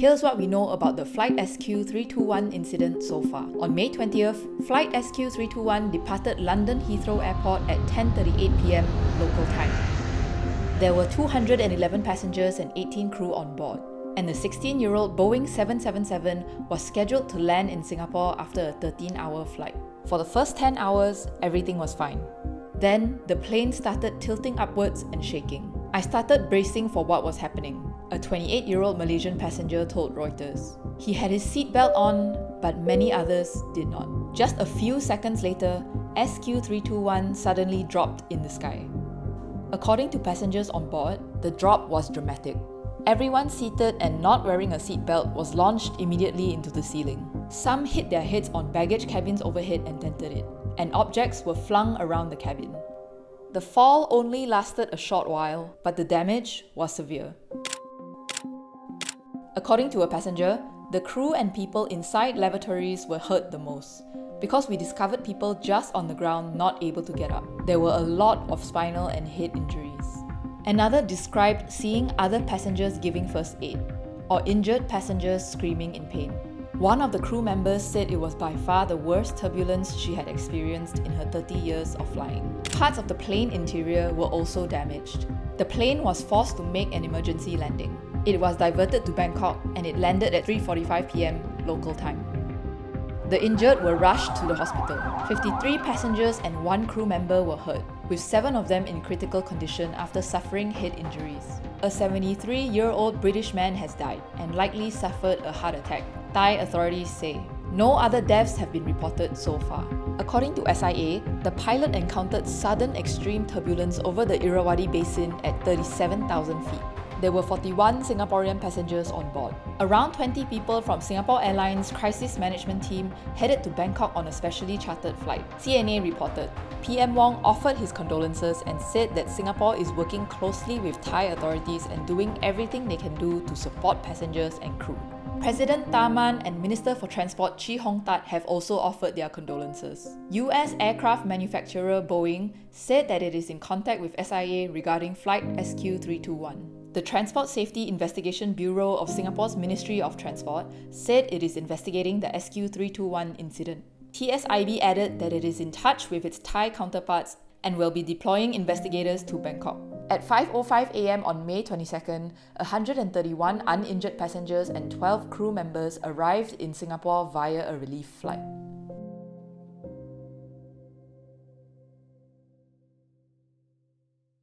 Here's what we know about the Flight SQ321 incident so far. On May 20th, Flight SQ321 departed London Heathrow Airport at 10:38 p.m. local time. There were 211 passengers and 18 crew on board, and the 16-year-old Boeing 777 was scheduled to land in Singapore after a 13-hour flight. For the first 10 hours, everything was fine. Then, the plane started tilting upwards and shaking. I started bracing for what was happening, a 28-year-old Malaysian passenger told Reuters. He had his seatbelt on, but many others did not. Just a few seconds later, SQ321 suddenly dropped in the sky. According to passengers on board, the drop was dramatic. Everyone seated and not wearing a seatbelt was launched immediately into the ceiling. Some hit their heads on baggage cabins overhead and dented it, and objects were flung around the cabin. The fall only lasted a short while, but the damage was severe. According to a passenger, the crew and people inside lavatories were hurt the most, because we discovered people just on the ground not able to get up. There were a lot of spinal and head injuries. Another described seeing other passengers giving first aid, or injured passengers screaming in pain. One of the crew members said it was by far the worst turbulence she had experienced in her 30 years of flying. Parts of the plane interior were also damaged. The plane was forced to make an emergency landing. It was diverted to Bangkok and it landed at 3:45 p.m. local time. The injured were rushed to the hospital. 53 passengers and 1 crew member were hurt, with 7 of them in critical condition after suffering head injuries. A 73-year-old British man has died and likely suffered a heart attack, Thai authorities say. No other deaths have been reported so far. According to SIA, the pilot encountered sudden extreme turbulence over the Irrawaddy Basin at 37,000 feet. There were 41 Singaporean passengers on board. Around 20 people from Singapore Airlines' crisis management team headed to Bangkok on a specially chartered flight. CNA reported, PM Wong offered his condolences and said that Singapore is working closely with Thai authorities and doing everything they can do to support passengers and crew. President Tharman and Minister for Transport Chee Hong Tat have also offered their condolences. US aircraft manufacturer Boeing said that it is in contact with SIA regarding Flight SQ321. The Transport Safety Investigation Bureau of Singapore's Ministry of Transport said it is investigating the SQ321 incident. TSIB added that it is in touch with its Thai counterparts and will be deploying investigators to Bangkok. At 5:05 a.m. on May 22nd, 131 uninjured passengers and 12 crew members arrived in Singapore via a relief flight.